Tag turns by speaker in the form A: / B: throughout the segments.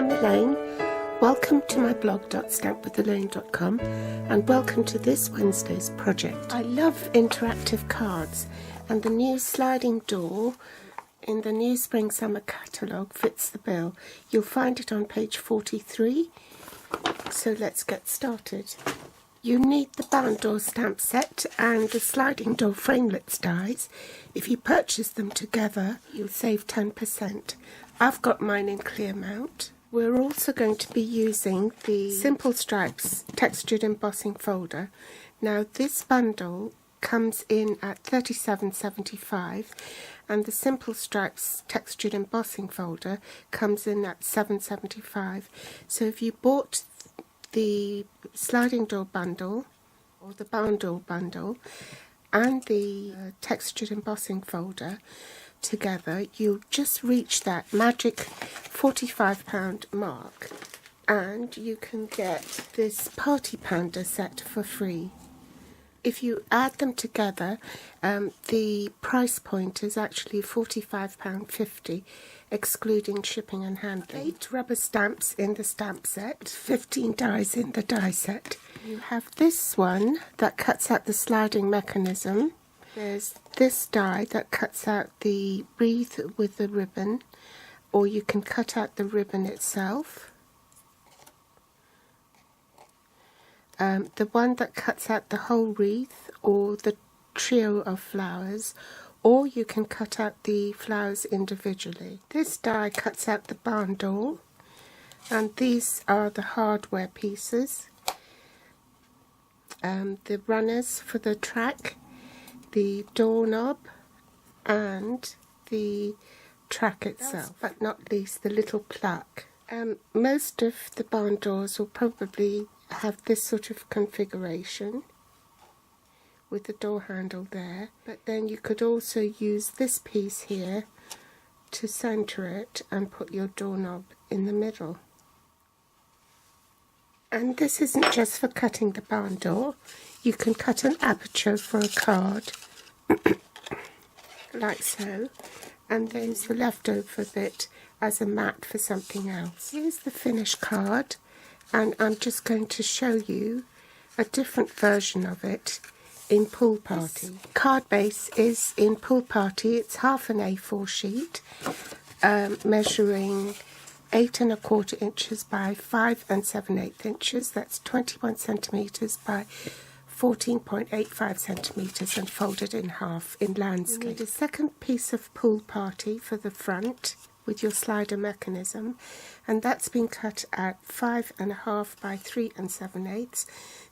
A: I'm Elaine. Welcome to my blog .stampwithelaine.com and welcome to this Wednesday's project. I love interactive cards, and the new sliding door in the new Spring Summer catalogue fits the bill. You'll find it on page 43. So let's get started. You need the barn door stamp set and the sliding door framelits dies. If you purchase them together, you'll save 10%. I've got mine in clear mount. We're also going to be using the Simple Stripes textured embossing folder. Now this bundle comes in at $37.75 and the Simple Stripes textured embossing folder comes in at $7.75. So if you bought the sliding door bundle or the barn door bundle and the textured embossing folder together, you'll just reach that magic £45 mark and you can get this Party Panda set for free. If you add them together, the price point is actually £45.50, excluding shipping and handling. 8 rubber stamps in the stamp set, 15 dies in the die set. You have this one that cuts out the sliding mechanism. There's this die that cuts out the wreath with the ribbon, or you can cut out the ribbon itself. The one that cuts out the whole wreath or the trio of flowers, or you can cut out the flowers individually. This die cuts out the barn door, and these are the hardware pieces. The runners for the track, the doorknob, and the track itself, but not least the little plaque. Most of the barn doors will probably have this sort of configuration with the door handle there, but then you could also use this piece here to center it and put your doorknob in the middle. And this isn't just for cutting the barn door, you can cut an aperture for a card like so, and then use the leftover bit as a mat for something else. Here's the finished card, and I'm just going to show you a different version of it in Pool Party. This card base is in Pool Party. It's half an A4 sheet, measuring 8 1/4 inches by 5 7/8 inches. That's 21 centimetres by 14.85 centimetres and folded in half in landscape. You need a second piece of Pool Party for the front with your slider mechanism, and that's been cut at 5 1/2 by 3 7/8.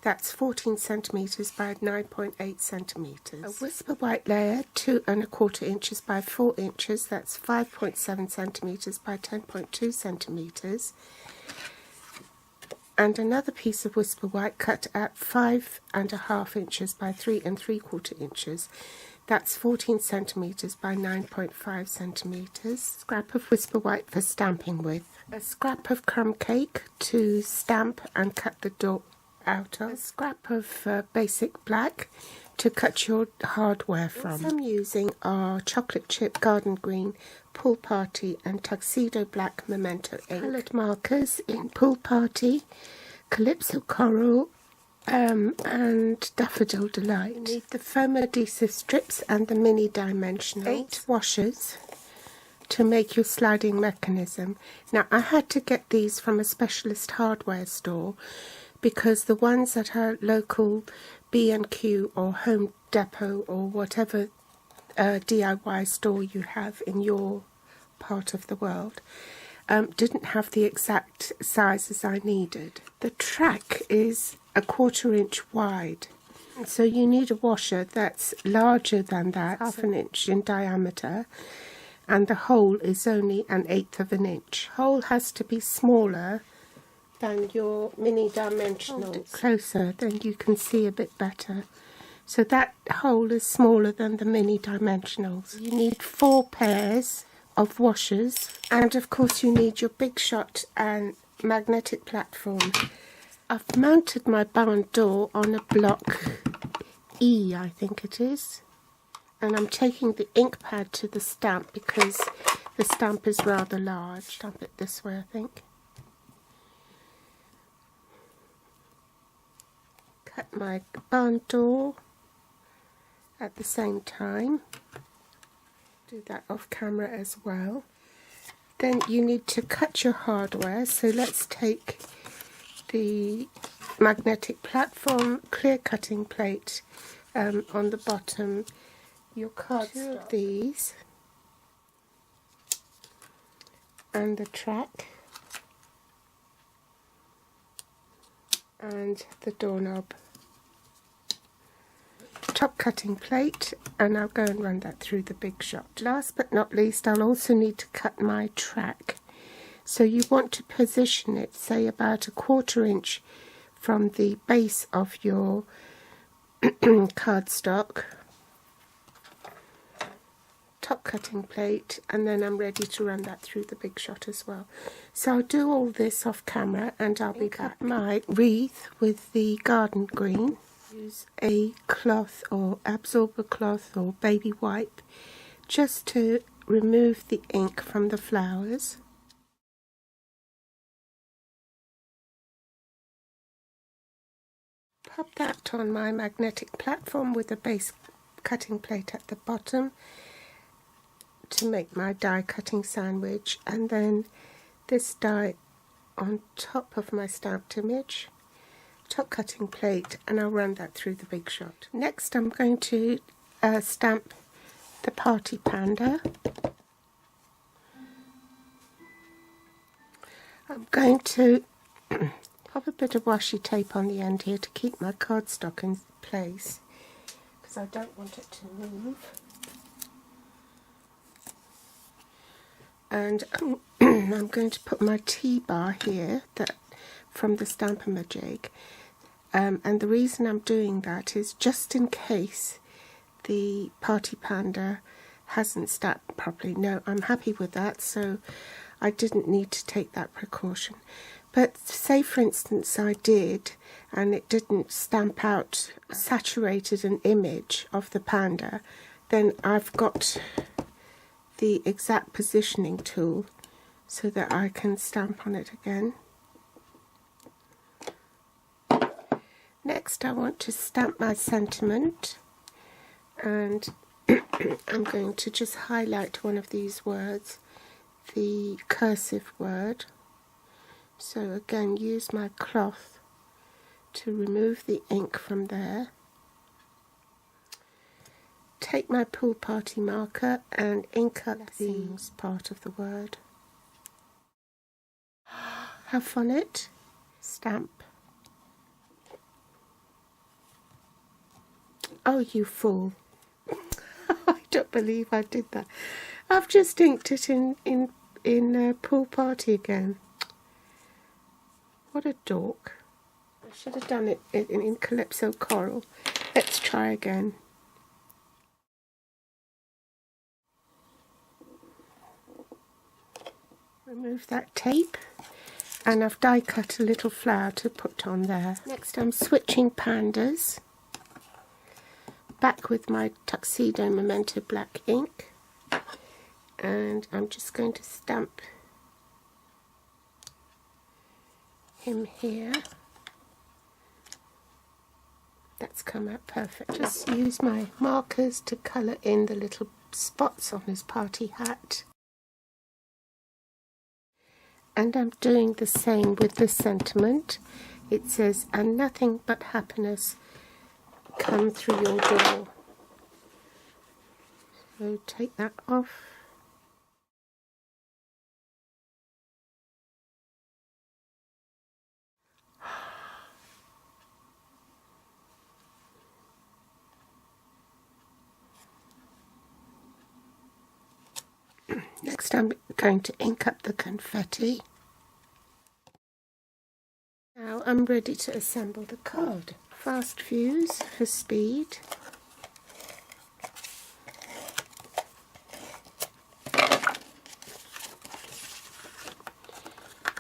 A: That's 14 centimetres by 9.8 centimetres. A whisper white layer, 2 1/4 inches by 4 inches. That's 5.7 centimetres by 10.2 centimetres. And another piece of whisper white cut at 5 1/2 inches by 3 3/4 inches. That's 14 centimetres by 9.5 centimetres. Scrap of whisper white for stamping with. A scrap of crumb cake to stamp and cut the door out of. A scrap of basic black to cut your hardware from. What I'm using are chocolate chip garden green, Pool Party and tuxedo black memento ink. Coloured markers in Pool Party, Calypso Coral, and Daffodil Delight. You need the foam adhesive strips and the mini dimensionals. 8 washers to make your sliding mechanism. Now I had to get these from a specialist hardware store because the ones at our local B&Q or Home Depot or whatever DIY store you have in your part of the world didn't have the exact sizes I needed. The track is 1/4 inch wide, so you need a washer that's larger than that, 1/2 inch in diameter, and the hole is only 1/8 of an inch. Hole has to be smaller than your mini dimensionals. Hold it closer, then you can see a bit better. So that hole is smaller than the mini dimensionals. You need 4 pairs of washers, and of course you need your big shot and magnetic platform. I've mounted my barn door on a block E, I think it is, and I'm taking the ink pad to the stamp because the stamp is rather large. Stamp it this way, I think. cut my barn door at the same time. Do that off camera as well. Then you need to cut your hardware, so let's take the magnetic platform, clear cutting plate on the bottom, your cardstock, of these, and the track, and the doorknob. Top cutting plate, and I'll go and run that through the big shot. Last but not least, I'll also need to cut my track. So you want to position it, say about 1/4 inch from the base of your cardstock. Top cutting plate, and then I'm ready to run that through the big shot as well. So I'll do all this off camera and I'll be back. My wreath with the garden green. Use a cloth or absorber cloth or baby wipe just to remove the ink from the flowers. Pop that on my magnetic platform with a base cutting plate at the bottom to make my die cutting sandwich, and then this die on top of my stamped image, top cutting plate, and I'll run that through the big shot. Next I'm going to stamp the Party Panda. I'm going to pop a bit of washi tape on the end here to keep my cardstock in place because I don't want it to move. And I'm going to put my T-bar here from the Stampin' Up jig. And the reason I'm doing that is just in case the Party Panda hasn't stamped properly. No, I'm happy with that, so I didn't need to take that precaution. But say for instance I did, and it didn't stamp out, saturated an image of the panda, then I've got the exact positioning tool so that I can stamp on it again. Next I want to stamp my sentiment, and I'm going to just highlight one of these words, the cursive word. So again, use my cloth to remove the ink from there. Take my pool party marker and ink up the part of the word. Have fun it. Stamp. Oh, you fool. I don't believe I did that. I've just inked it in pool party again. What a dork. I should have done it in Calypso Coral. Let's try again. Remove that tape, and I've die cut a little flower to put on there. Next I'm switching pandas. Back with my Tuxedo Memento black ink, and I'm just going to stamp him here. That's come out perfect. Just use my markers to colour in the little spots on his party hat. And I'm doing the same with the sentiment. It says, and nothing but happiness come through your door. So take that off. Next I'm going to ink up the confetti. Now I'm ready to assemble the card. Fast fuse for speed.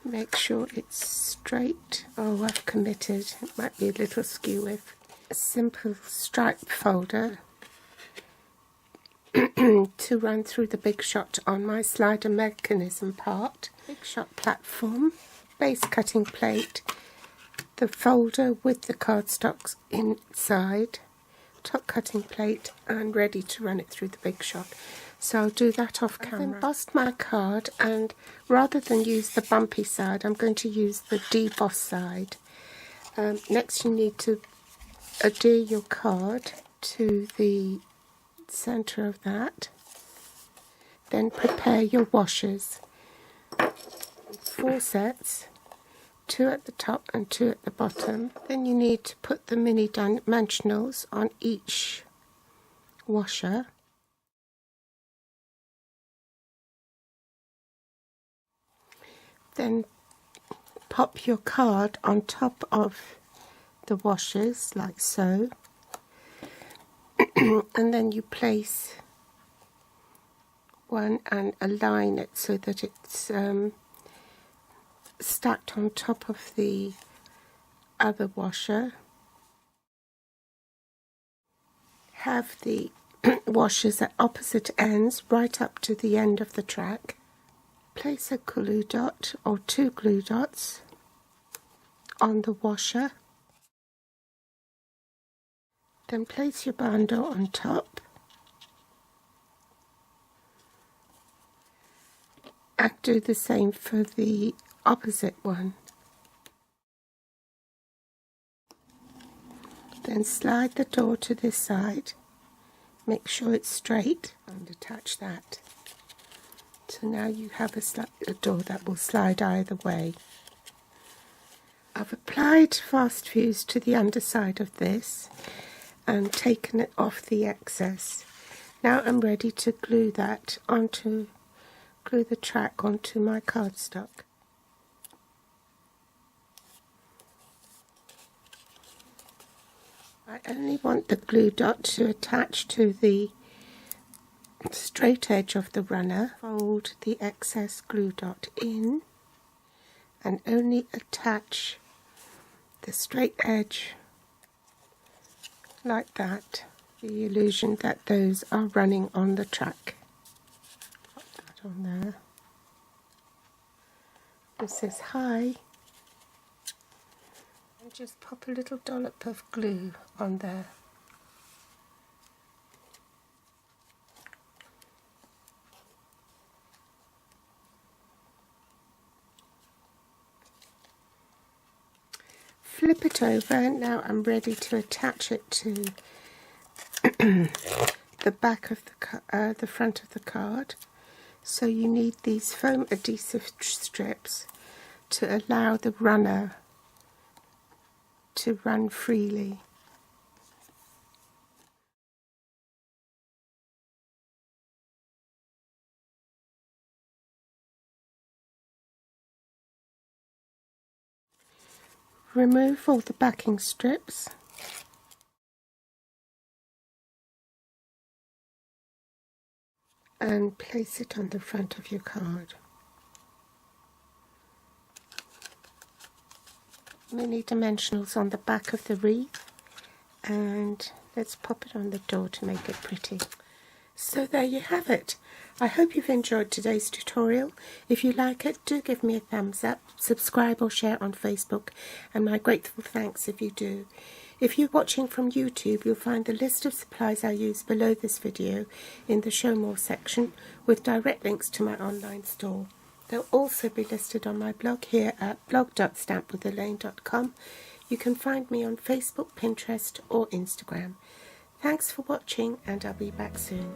A: Make sure it's straight. Oh, I've committed. It might be a little skew with a simple stripe folder to run through the big shot on my slider mechanism part. Big shot platform, base cutting plate, the folder with the cardstocks inside, top cutting plate, and ready to run it through the Big Shot. So I'll do that off camera. I've embossed my card, and rather than use the bumpy side, I'm going to use the deboss side. Next you need to adhere your card to the centre of that. Then prepare your washers. 4 sets, 2 at the top and 2 at the bottom. Then you need to put the mini dimensionals on each washer. Then pop your card on top of the washers like so, and then you place one and align it so that it's stacked on top of the other washer. Have the washers at opposite ends right up to the end of the track. Place a glue dot or 2 glue dots on the washer. Then place your bundle on top and do the same for the opposite one. Then slide the door to this side, make sure it's straight, and attach that. So now you have a door that will slide either way. I've applied fast fuse to the underside of this and taken it off the excess. Now I'm ready to glue the track onto my cardstock. I only want the glue dot to attach to the straight edge of the runner. Fold the excess glue dot in and only attach the straight edge like that, the illusion that those are running on the track. Pop that on there. This is high. And just pop a little dollop of glue on there. Flip it over. Now I'm ready to attach it to the back of the front of the card. So you need these foam adhesive strips to allow the runner to run freely. Remove all the backing strips and place it on the front of your card. Mini dimensionals on the back of the wreath, and let's pop it on the door to make it pretty. So there you have it. I hope you've enjoyed today's tutorial. If you like it, do give me a thumbs up, subscribe or share on Facebook, and my grateful thanks if you do. If you're watching from YouTube, you'll find the list of supplies I use below this video in the Show More section with direct links to my online store. They'll also be listed on my blog here at blog.stampwithelaine.com. You can find me on Facebook, Pinterest or Instagram. Thanks for watching, and I'll be back soon.